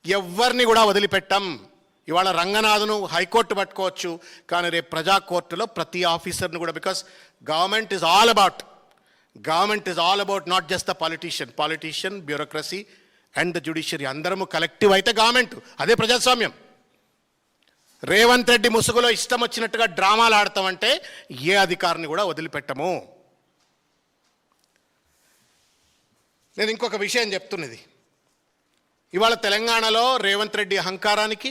ఎవరిని కూడా వదిలిపెట్టం. ఇవాళ రంగనాథ్ను హైకోర్టు పట్టుకోవచ్చు, కానీ రేపు ప్రజా కోర్టులో ప్రతి ఆఫీసర్ని కూడా, because government is all about not just the politician, bureaucracy and the judiciary. అందరము కలెక్టివ్ అయితే గవర్నమెంట్, అదే ప్రజాస్వామ్యం. రేవంత్ రెడ్డి ముసుగులో ఇష్టం వచ్చినట్టుగా డ్రామాలు ఆడతామంటే ఏ అధికారిని కూడా వదిలిపెట్టము. నేను ఇంకొక విషయం చెప్తున్నది, ఇవాళ తెలంగాణలో రేవంత్ రెడ్డి అహంకారానికి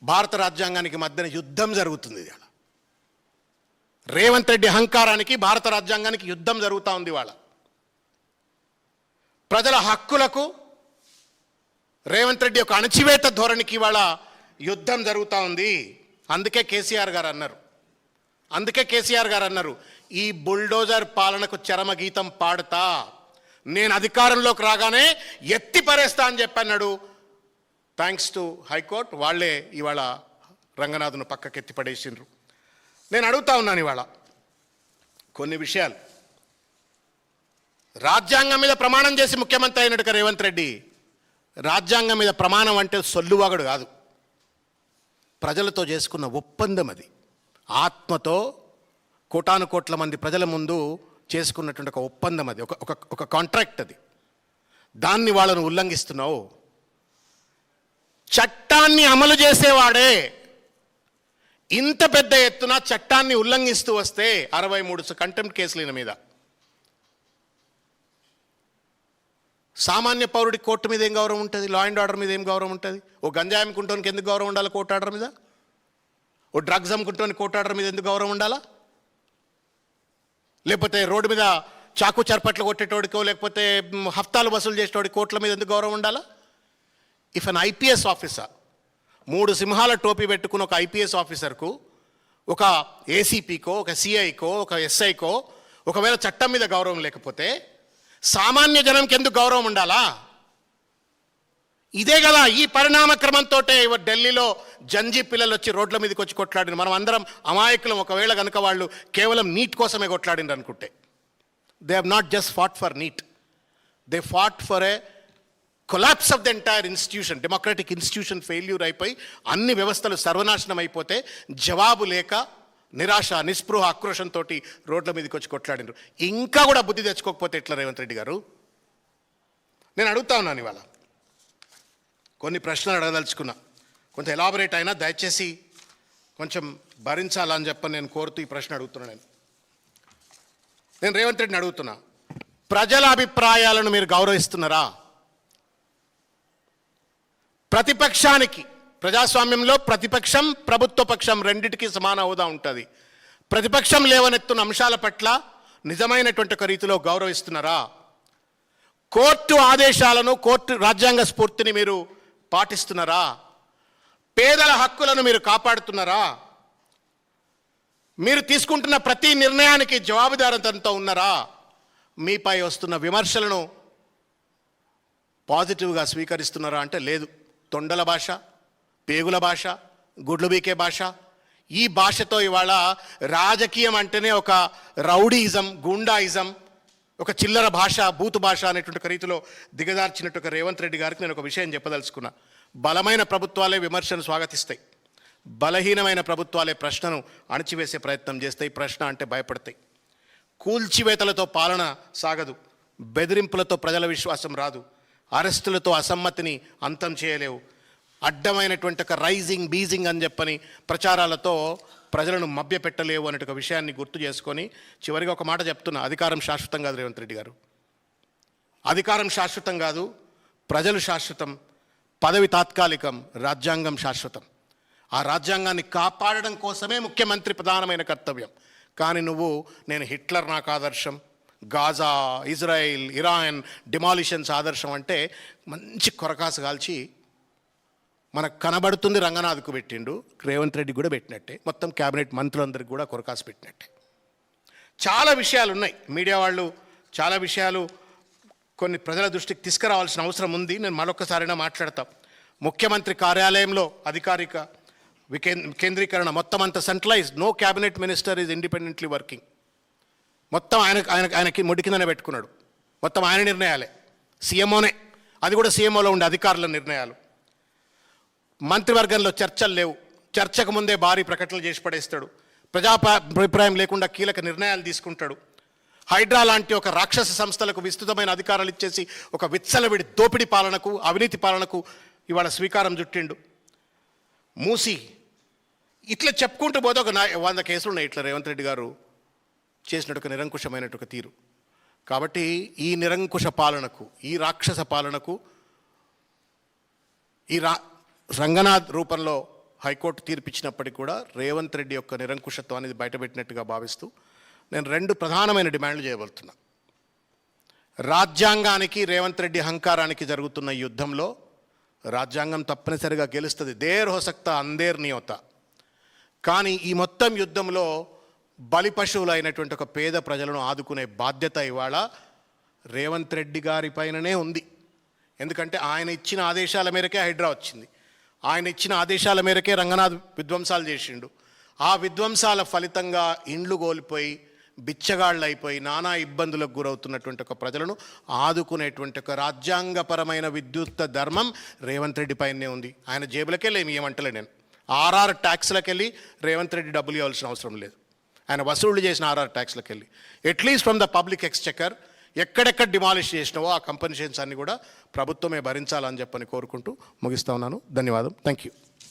భారత రాజ్యాంగానికి మధ్యన యుద్ధం జరుగుతుంది. ఇవాళ రేవంత్ రెడ్డి అహంకారానికి భారత రాజ్యాంగానికి యుద్ధం జరుగుతూ ఉంది. ఇవాళ ప్రజల హక్కులకు రేవంత్ రెడ్డి యొక్క అణచివేత ధోరణికి ఇవాళ యుద్ధం జరుగుతూ ఉంది. అందుకే కేసీఆర్ గారు అన్నారు, ఈ బుల్డోజర్ పాలనకు చరమగీతం పాడుతా, నేను అధికారంలోకి రాగానే ఎత్తి పరేస్తా అని చెప్పన్నాడు. థ్యాంక్స్ టు హైకోర్టు, వాళ్ళే ఇవాళ రంగనాథ్ను పక్కకి ఎత్తి పడేసిండ్రు. నేను అడుగుతా ఉన్నాను ఇవాళ కొన్ని విషయాలు. రాజ్యాంగం మీద ప్రమాణం చేసి ముఖ్యమంత్రి అయినట్టుగా రేవంత్ రెడ్డి, రాజ్యాంగం మీద ప్రమాణం అంటే సొల్లువాగడు కాదు, ప్రజలతో చేసుకున్న ఒప్పందం అది. ఆత్మతో కోటాను కోట్ల మంది ప్రజల ముందు చేసుకున్నటువంటి ఒక ఒప్పందం అది, ఒక కాంట్రాక్ట్ అది. దాన్ని వాళ్ళను ఉల్లంఘిస్తున్నావు. చట్టాన్ని అమలు చేసేవాడే ఇంత పెద్ద ఎత్తున చట్టాన్ని ఉల్లంఘిస్తూ వస్తే 63 కంటెంప్ట్ కేసులు ఈయన మీద. సామాన్య పౌరుడి కోర్టు మీద ఏం గౌరవం ఉంటుంది? లా అండ్ ఆర్డర్ మీద ఏం గౌరవం ఉంటుంది? ఓ గంజాయి అమ్ముకుంటానికి ఎందుకు గౌరవం ఉండాలి కోర్టు ఆర్డర్ మీద? ఓ డ్రగ్స్ అమ్ముకుంటానికి కోర్టు ఆర్డర్ మీద ఎందుకు గౌరవం ఉండాలా? లేకపోతే రోడ్డు మీద చాకు చర్పట్లు కొట్టేటోడికో లేకపోతే హఫ్తాలు వసూలు చేసేటోడి కోర్టుల మీద ఎందుకు గౌరవం ఉండాలా? ఇఫ్ అన్ ఐపీఎస్ ఆఫీసర్, 3 సింహాల టోపీ పెట్టుకున్న ఒక ఐపీఎస్ ఆఫీసర్కు, ఒక ఏసీపీకో, ఒక సిఐకో, ఒక ఎస్ఐకో ఒకవేళ చట్టం మీద గౌరవం లేకపోతే సామాన్య జనంకి ఎందుకు గౌరవం ఉండాలా? ఇదే కదా ఈ పరిణామ క్రమంతో ఢిల్లీలో జంజీ పిల్లలు వచ్చి రోడ్ల మీదకి వచ్చి కొట్లాడిన మనం అందరం అమాయకులం. ఒకవేళ కనుక వాళ్ళు కేవలం నీట్ కోసమే కొట్లాడిండ్రు అనుకుంటే, they have not just fought for NEET, they fought for a collapse of the entire institution. Democratic institution failure అయిపోయి అన్ని వ్యవస్థలు సర్వనాశనం అయిపోతే జవాబు లేక నిరాశ, నిస్పృహ, ఆక్రోషంతో రోడ్ల మీదకి వచ్చి కొట్లాడినారు. ఇంకా కూడా బుద్ధి తెచ్చుకోకపోతే ఎట్లా రేవంత్ రెడ్డి గారు? నేను అడుగుతా ఉన్నాను ఇవాళ కొన్ని ప్రశ్నలు అడగదలుచుకున్నా, కొంచెం ఎలాబొరేట్ అయినా దయచేసి కొంచెం భరించాలని చెప్పని నేను కోరుతూ ఈ ప్రశ్న అడుగుతున్నా. నేను రేవంత్ రెడ్డిని అడుగుతున్నా, ప్రజల అభిప్రాయాలను మీరు గౌరవిస్తున్నారా? ప్రతిపక్షానికి, ప్రజాస్వామ్యంలో ప్రతిపక్షం ప్రభుత్వ పక్షం రెండిటికి సమాన హోదా ఉంటుంది. ప్రతిపక్షం లేవనెత్తున్న అంశాల పట్ల నిజమైనటువంటి ఒక రీతిలో గౌరవిస్తున్నారా? కోర్టు ఆదేశాలను, కోర్టు రాజ్యాంగ స్ఫూర్తిని మీరు పాటిస్తున్నారా? పేదల హక్కులను మీరు కాపాడుతున్నారా? మీరు తీసుకుంటున్న ప్రతి నిర్ణయానికి జవాబుదారీతనంతో ఉన్నారా? మీపై వస్తున్న విమర్శలను పాజిటివ్గా స్వీకరిస్తున్నారా అంటే లేదు. తొండల భాష, పేగుల భాష, గుడ్లు బీకే భాష, ఈ భాషతో ఇవాళ రాజకీయం అంటేనే ఒక రౌడీయిజం, గూండాయిజం, ఒక చిల్లర భాష, బూతు భాష అనేటువంటి రీతిలో దిగజార్చినట్టు ఒక రేవంత్ రెడ్డి గారికి నేను ఒక విషయం చెప్పదలుచుకున్నా. బలమైన ప్రభుత్వాలే విమర్శను స్వాగతిస్తాయి, బలహీనమైన ప్రభుత్వాలే ప్రశ్నను అణచివేసే ప్రయత్నం చేస్తాయి. ప్రశ్న అంటే భయపడతాయి. కూల్చివేతలతో పాలన సాగదు, బెదిరింపులతో ప్రజల విశ్వాసం రాదు, అరెస్టులతో అసమ్మతిని అంతం చేయలేవు, అడ్డమైనటువంటి ఒక రైజింగ్ బీజింగ్ అని చెప్పని ప్రచారాలతో ప్రజలను మభ్యపెట్టలేవు అనే ఒక విషయాన్ని గుర్తు చేసుకొని చివరిగా ఒక మాట చెప్తున్నా, అధికారం శాశ్వతం కాదు రేవంత్ రెడ్డి గారు. అధికారం శాశ్వతం కాదు, ప్రజలు శాశ్వతం, పదవి తాత్కాలికం, రాజ్యాంగం శాశ్వతం. ఆ రాజ్యాంగాన్ని కాపాడడం కోసమే ముఖ్యమంత్రి ప్రధానమైన కర్తవ్యం. కానీ నువ్వు నేను హిట్లర్ నాకు ఆదర్శం, గాజా, ఇజ్రాయిల్, ఇరాన్ డిమాలిషన్స్ ఆదర్శం అంటే మంచి కొరకాసు కాల్చి మనకు కనబడుతుంది. రంగనాథ్కు పెట్టిండు, రేవంత్ రెడ్డి కూడా పెట్టినట్టే, మొత్తం క్యాబినెట్ మంత్రులందరికీ కూడా కొరకాసు పెట్టినట్టే. చాలా విషయాలు ఉన్నాయి, మీడియా వాళ్ళు చాలా విషయాలు కొన్ని ప్రజల దృష్టికి తీసుకురావాల్సిన అవసరం ఉంది. నేను మరొకసారైనా మాట్లాడతా. ముఖ్యమంత్రి కార్యాలయంలో అధికారిక కేంద్రీకరణ మొత్తం అంత centralise, no cabinet minister is independently working. మొత్తం ఆయనకి ముడి కిందనే పెట్టుకున్నాడు, మొత్తం ఆయన నిర్ణయాలే, సీఎంఓనే, అది కూడా సీఎంఓలో ఉండే అధికారుల నిర్ణయాలు. మంత్రివర్గంలో చర్చలు లేవు, చర్చకు ముందే భారీ ప్రకటనలు చేసి పడేస్తాడు, ప్రజాభిప్రాయం లేకుండా కీలక నిర్ణయాలు తీసుకుంటాడు. హైడ్రా లాంటి ఒక రాక్షస సంస్థలకు విస్తృతమైన అధికారాలు ఇచ్చేసి ఒక విచ్చలవిడి దోపిడీ పాలనకు, అవినీతి పాలనకు ఇవాళ స్వీకారం చుట్టిండు. మూసి ఇట్లా చెప్పుకుంటూ పోతే ఒక 100 కేసులు ఉన్నాయి ఇట్లా రేవంత్ రెడ్డి గారు చేసినట్టు ఒక నిరంకుశమైనట్టు ఒక తీరు. కాబట్టి ఈ నిరంకుశ పాలనకు, ఈ రాక్షస పాలనకు, రంగనాథ్ రూపంలో హైకోర్టు తీర్పిచ్చినప్పటికీ కూడా రేవంత్ రెడ్డి యొక్క నిరంకుశత్వాన్ని బయటపెట్టినట్టుగా భావిస్తూ నేను 2 ప్రధానమైన డిమాండ్లు చేయబోతున్నా. రాజ్యాంగానికి రేవంత్ రెడ్డి అహంకారానికి జరుగుతున్న యుద్ధంలో రాజ్యాంగం తప్పనిసరిగా గెలుస్తుంది, దేర్ హో సక్తా అందేర్ నీ హోతా. కానీ ఈ మొత్తం యుద్ధంలో బలి పశువులు అయినటువంటి ఒక పేద ప్రజలను ఆదుకునే బాధ్యత ఇవాళ రేవంత్ రెడ్డి గారి పైననే ఉంది. ఎందుకంటే ఆయన ఇచ్చిన ఆదేశాల మేరకే హైడ్రా వచ్చింది, ఆయన ఇచ్చిన ఆదేశాల మేరకే రంగనాథ్ విధ్వంసాలు చేసిండు. ఆ విధ్వంసాల ఫలితంగా ఇండ్లు కోల్పోయి బిచ్చగాళ్ళు అయిపోయి నానా ఇబ్బందులకు గురవుతున్నటువంటి ఒక ప్రజలను ఆదుకునేటువంటి ఒక రాజ్యాంగపరమైన విద్యుత్ ధర్మం రేవంత్ రెడ్డి పైనే ఉంది. ఆయన జేబులకెళ్ళి ఏమి ఏమంటలే, నేను ఆర్ఆర్ ట్యాక్స్లకు వెళ్ళి రేవంత్ రెడ్డి డబ్బులు ఇవ్వాల్సిన అవసరం లేదు. ఆయన వసూళ్లు చేసిన ఆర్ఆర్ ట్యాక్స్లకు వెళ్ళి at least from the public Exchequer ఎక్కడెక్కడ డిమాలిష్ చేసినావో ఆ కంపెన్సేషన్స్ అన్ని కూడా ప్రభుత్వమే భరించాలని చెప్పని కోరుకుంటూ ముగిస్తా ఉన్నాను. ధన్యవాదం. Thank you.